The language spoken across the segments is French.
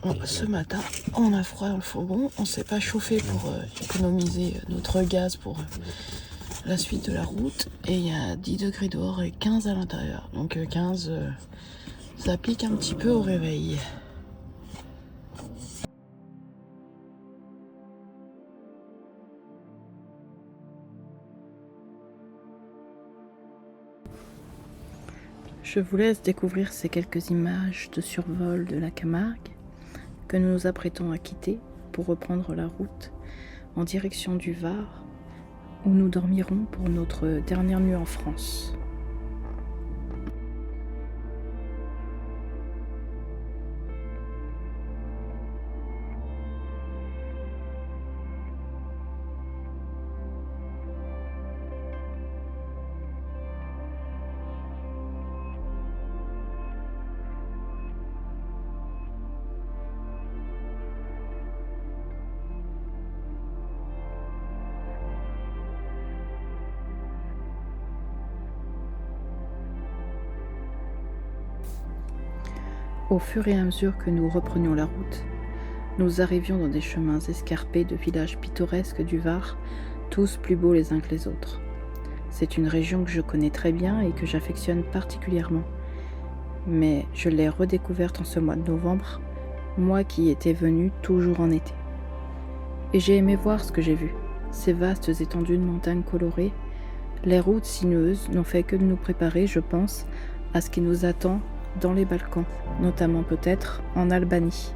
Bon, ce matin, on a froid dans le fourgon, on s'est pas chauffé pour économiser notre gaz pour la suite de la route. Et il y a 10 degrés dehors et 15 à l'intérieur. Donc 15, ça pique un petit peu au réveil. Je vous laisse découvrir ces quelques images de survol de la Camargue que nous nous apprêtons à quitter pour reprendre la route en direction du Var, où nous dormirons pour notre dernière nuit en France. Au fur et à mesure que nous reprenions la route, nous arrivions dans des chemins escarpés de villages pittoresques du Var, tous plus beaux les uns que les autres. C'est une région que je connais très bien et que j'affectionne particulièrement. Mais je l'ai redécouverte en ce mois de novembre, moi qui étais venue toujours en été. Et j'ai aimé voir ce que j'ai vu. Ces vastes étendues de montagnes colorées, les routes sinueuses n'ont fait que de nous préparer, je pense, à ce qui nous attend dans les Balkans, notamment peut-être en Albanie.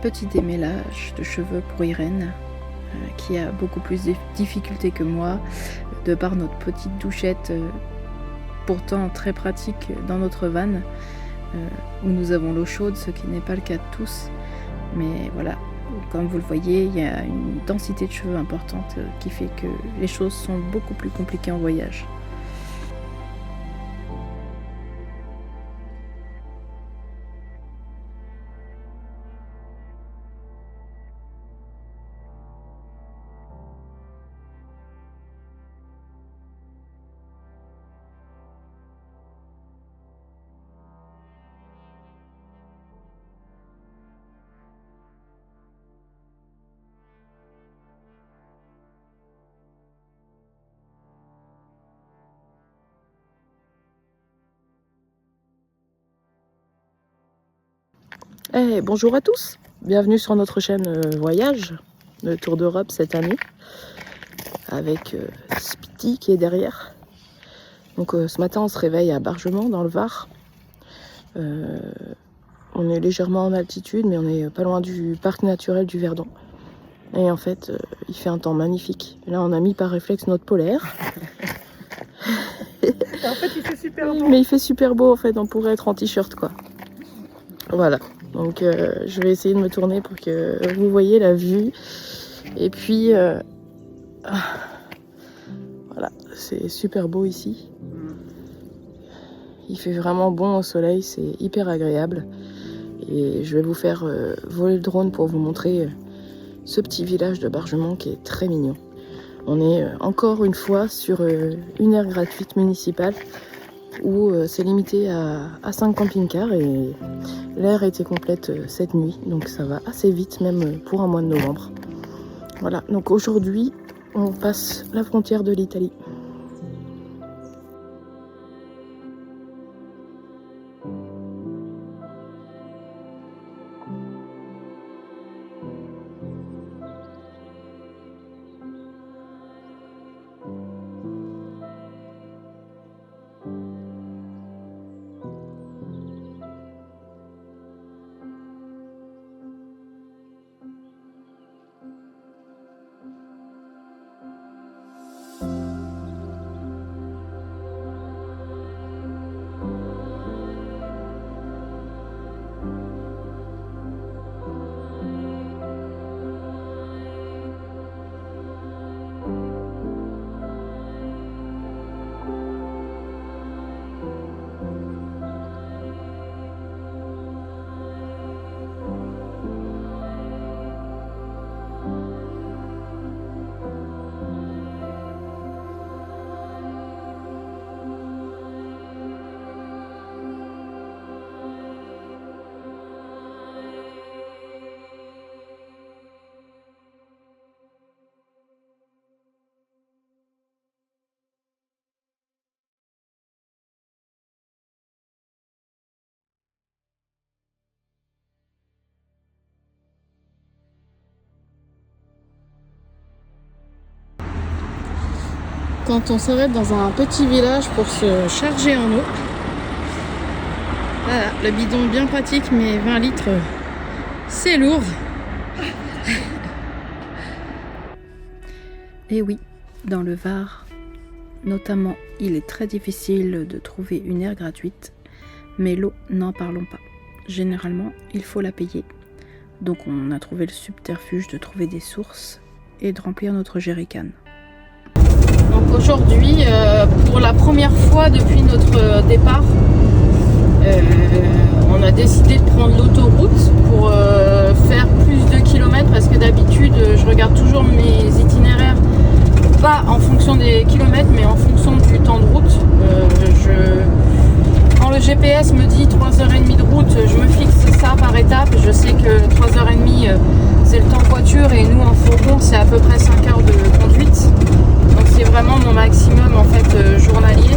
Petit démêlage de cheveux pour Irène, qui a beaucoup plus de difficultés que moi, de par notre petite douchette, pourtant très pratique dans notre van, où nous avons l'eau chaude, ce qui n'est pas le cas de tous. Mais voilà, comme vous le voyez, il y a une densité de cheveux importante qui fait que les choses sont beaucoup plus compliquées en voyage. Bonjour à tous, bienvenue sur notre chaîne Voyage, le Tour d'Europe cette année, avec Spiti qui est derrière. Donc ce matin on se réveille à Bargement dans le Var. On est légèrement en altitude, mais on est pas loin du parc naturel du Verdon. Et en fait, il fait un temps magnifique. Là, on a mis par réflexe notre polaire. En fait, il fait super beau. Mais il fait super beau, en fait, on pourrait être en t-shirt, quoi. Voilà, donc je vais essayer de me tourner pour que vous voyez la vue. Et puis, voilà, c'est super beau ici. Il fait vraiment bon au soleil, c'est hyper agréable. Et je vais vous faire voler le drone pour vous montrer ce petit village de Bargement qui est très mignon. On est encore une fois sur une aire gratuite municipale où c'est limité à 5 camping-cars et l'aire était complète cette nuit, donc ça va assez vite même pour un mois de novembre. Voilà, donc aujourd'hui on passe la frontière de l'Italie. quand on s'arrête dans un petit village pour se charger en eau. Voilà, le bidon bien pratique, mais 20 litres, c'est lourd. Et oui, dans le Var, notamment, il est très difficile de trouver une aire gratuite, mais l'eau, n'en parlons pas. Généralement, il faut la payer. Donc on a trouvé le subterfuge de trouver des sources et de remplir notre jerrycan. Donc aujourd'hui, pour la première fois depuis notre départ, on a décidé de prendre l'autoroute pour faire plus de kilomètres, parce que d'habitude je regarde toujours mes itinéraires pas en fonction des kilomètres mais en fonction du temps de route. Quand le GPS me dit 3h30 de route, je me fixe ça par étapes. Je sais que 3h30 c'est le temps de voiture et nous en fourgon c'est à peu près 5 heures de conduite. Donc c'est vraiment mon maximum en fait journalier.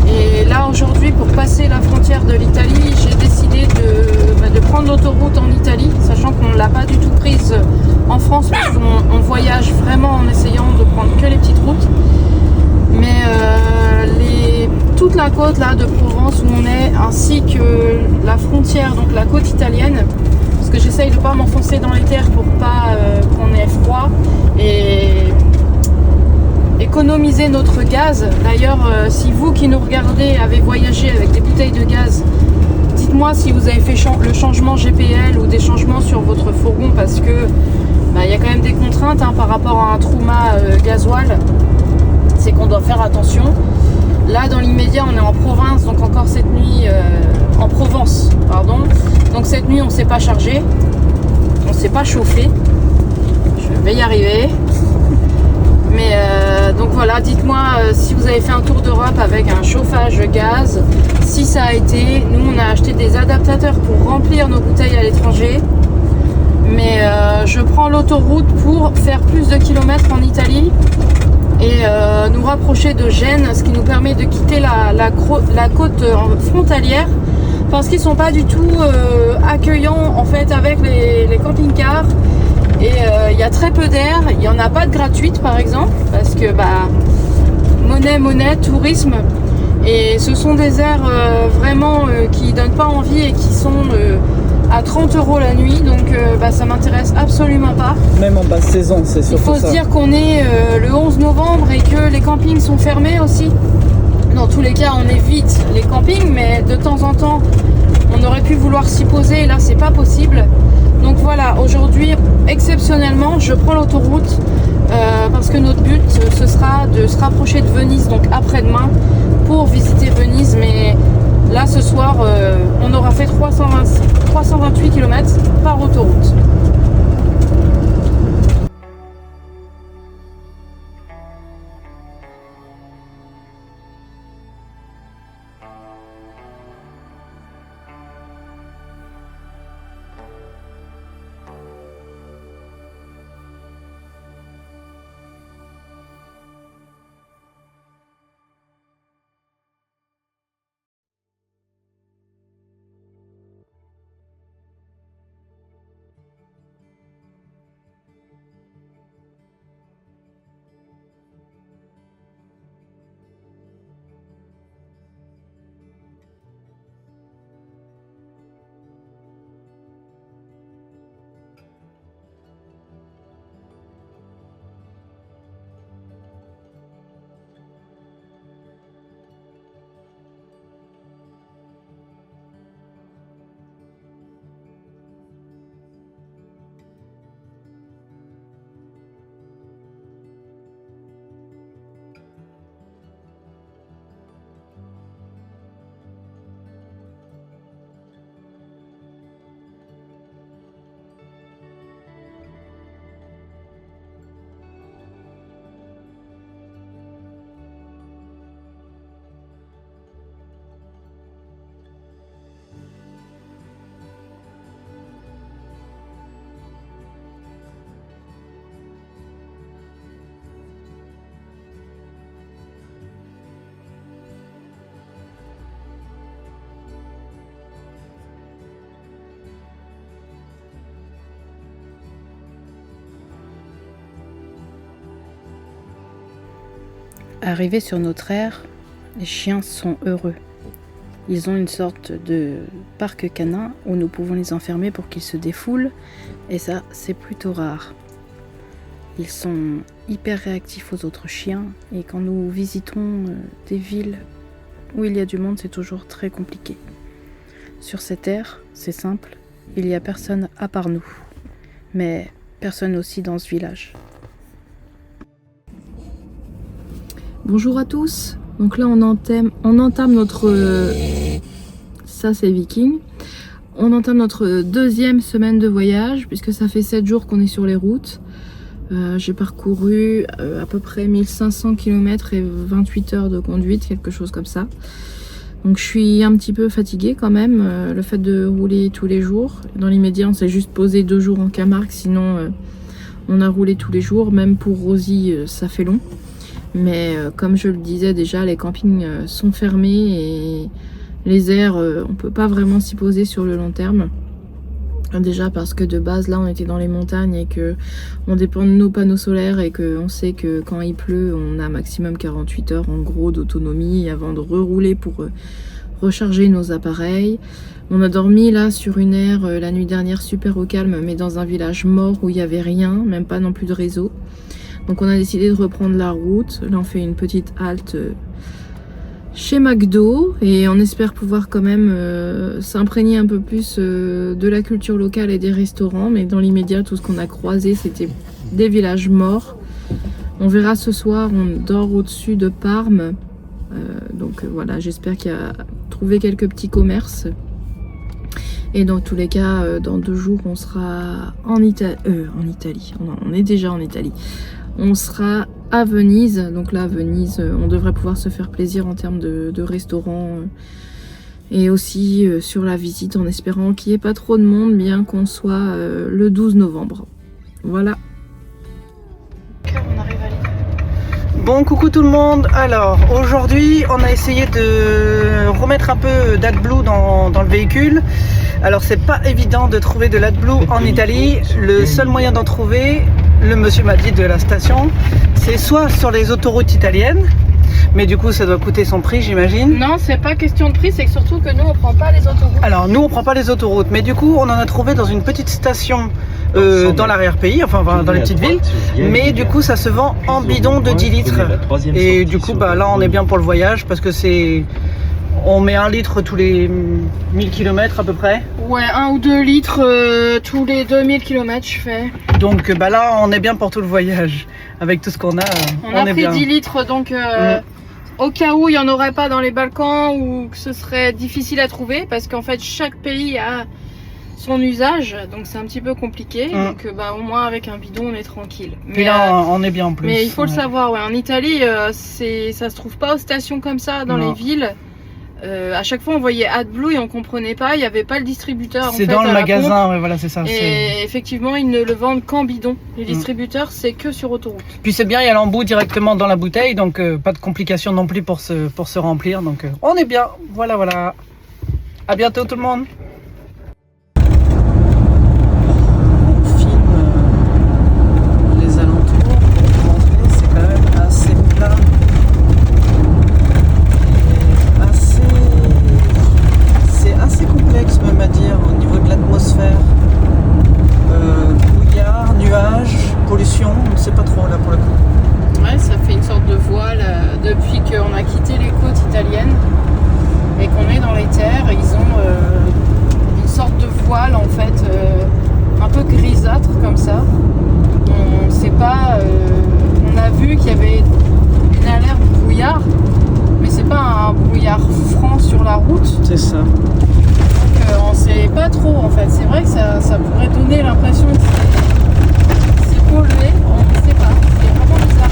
Et là aujourd'hui, pour passer la frontière de l'Italie, j'ai décidé de prendre l'autoroute en Italie, sachant qu'on ne l'a pas du tout prise en France, parce qu'on voyage vraiment en essayant de prendre que les petites routes. Mais toute la côte là de Provence où on est, ainsi que la frontière, donc la côte italienne, parce que j'essaye de ne pas m'enfoncer dans les terres pour pas qu'on ait froid et économiser notre gaz. D'ailleurs, si vous qui nous regardez avez voyagé avec des bouteilles de gaz, dites-moi si vous avez fait le changement GPL ou des changements sur votre fourgon, parce que y a quand même des contraintes par rapport à un Truma gasoil. C'est qu'on doit faire attention. Là, dans l'immédiat, on est en province, donc encore cette nuit, en Provence, pardon. Donc cette nuit, on ne s'est pas chargé, on ne s'est pas chauffé. Je vais y arriver. Mais donc voilà, dites-moi si vous avez fait un tour d'Europe avec un chauffage gaz, si ça a été. Nous, on a acheté des adaptateurs pour remplir nos bouteilles à l'étranger. Mais je prends l'autoroute pour faire plus de kilomètres en Italie et nous rapprocher de Gênes, ce qui nous permet de quitter la côte frontalière, parce qu'ils ne sont pas du tout accueillants en fait avec les camping-cars. Et il y a très peu d'air, il n'y en a pas de gratuite par exemple, parce que monnaie, tourisme, et ce sont des aires vraiment qui donnent pas envie et qui sont à 30 € la nuit, donc ça m'intéresse absolument pas. Même en basse saison, c'est surtout ça. Il faut se dire qu'on est le 11 novembre et que les campings sont fermés aussi. Dans tous les cas, on évite les campings, mais de temps en temps, on aurait pu vouloir s'y poser, et là c'est pas possible. Donc voilà, aujourd'hui, exceptionnellement, je prends l'autoroute parce que notre but, ce sera de se rapprocher de Venise, donc après-demain, pour visiter Venise. Mais là, ce soir, on aura fait 328 km par autoroute. Arrivés sur notre aire, les chiens sont heureux. Ils ont une sorte de parc canin où nous pouvons les enfermer pour qu'ils se défoulent, et ça, c'est plutôt rare. Ils sont hyper réactifs aux autres chiens, et quand nous visitons des villes où il y a du monde, c'est toujours très compliqué. Sur cette aire, c'est simple, il n'y a personne à part nous, mais personne aussi dans ce village. Bonjour à tous, donc là on entame notre... ça c'est Viking. On entame notre deuxième semaine de voyage, puisque ça fait 7 jours qu'on est sur les routes. J'ai parcouru à peu près 1500 km et 28 heures de conduite, quelque chose comme ça. Donc je suis un petit peu fatiguée quand même, le fait de rouler tous les jours. Dans l'immédiat on s'est juste posé 2 jours en Camargue, sinon on a roulé tous les jours. Même pour Rosie ça fait long. Mais comme je le disais déjà, les campings sont fermés et les aires, on peut pas vraiment s'y poser sur le long terme. Déjà parce que de base là on était dans les montagnes et que on dépend de nos panneaux solaires et qu'on sait que quand il pleut on a maximum 48 heures en gros d'autonomie avant de rerouler pour recharger nos appareils. On a dormi là sur une aire la nuit dernière super au calme, mais dans un village mort où il n'y avait rien, même pas non plus de réseau. Donc on a décidé de reprendre la route. Là on fait une petite halte chez McDo et on espère pouvoir quand même s'imprégner un peu plus de la culture locale et des restaurants. Mais dans l'immédiat, tout ce qu'on a croisé, c'était des villages morts. On verra ce soir, on dort au-dessus de Parme. Donc voilà, j'espère qu'il y a trouvé quelques petits commerces. Et dans tous les cas, dans 2 jours, on sera en Italie. On est déjà en Italie. On sera à Venise, donc là à Venise on devrait pouvoir se faire plaisir en termes de restaurants et aussi sur la visite en espérant qu'il n'y ait pas trop de monde, bien qu'on soit le 12 novembre. Voilà. On arrive à l'île. Bon, coucou tout le monde. Alors aujourd'hui on a essayé de remettre un peu d'AdBlue dans le véhicule. Alors c'est pas évident de trouver de l'AdBlue en Italie. Le seul moyen d'en trouver, le monsieur m'a dit de la station, c'est soit sur les autoroutes italiennes, mais du coup ça doit coûter son prix j'imagine. Non, c'est pas question de prix, c'est que surtout que nous on prend pas les autoroutes. Alors nous on prend pas les autoroutes, mais du coup on en a trouvé dans une petite station dans l'arrière-pays, enfin dans les petites villes, mais du coup ça se vend en bidon de 10 litres. Et du coup bah là on est bien pour le voyage parce que c'est... On met 1 litre tous les 1000 km à peu près. Ouais, 1 ou 2 litres tous les 2000 km je fais. Donc bah là on est bien pour tout le voyage. Avec tout ce qu'on a, on a pris 10 litres donc au cas où il n'y en aurait pas dans les Balkans ou que ce serait difficile à trouver, parce qu'en fait chaque pays a son usage, donc c'est un petit peu compliqué. Donc bah au moins avec un bidon on est tranquille. Puis là on est bien en plus. Mais il faut le savoir, ouais, en Italie ça se trouve pas aux stations comme ça dans les villes. À chaque fois on voyait AdBlue et on comprenait pas, il n'y avait pas le distributeur. C'est dans le magasin, ouais, voilà, c'est ça. Et effectivement ils ne le vendent qu'en bidon. Les distributeurs c'est que sur autoroute. Puis c'est bien, il y a l'embout directement dans la bouteille, donc pas de complications non plus pour se remplir. Donc on est bien, voilà. À bientôt tout le monde. Depuis qu'on a quitté les côtes italiennes et qu'on est dans les terres, ils ont une sorte de voile en fait un peu grisâtre comme ça. On sait pas, on a vu qu'il y avait une alerte brouillard, mais c'est pas un brouillard franc sur la route. C'est ça. Donc on sait pas trop en fait. C'est vrai que ça pourrait donner l'impression que c'est pollué, on ne sait pas. C'est vraiment bizarre.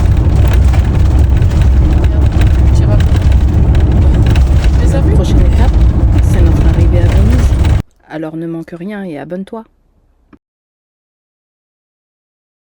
La prochaine étape, c'est notre arrivée à Venise. Alors ne manque rien et abonne-toi.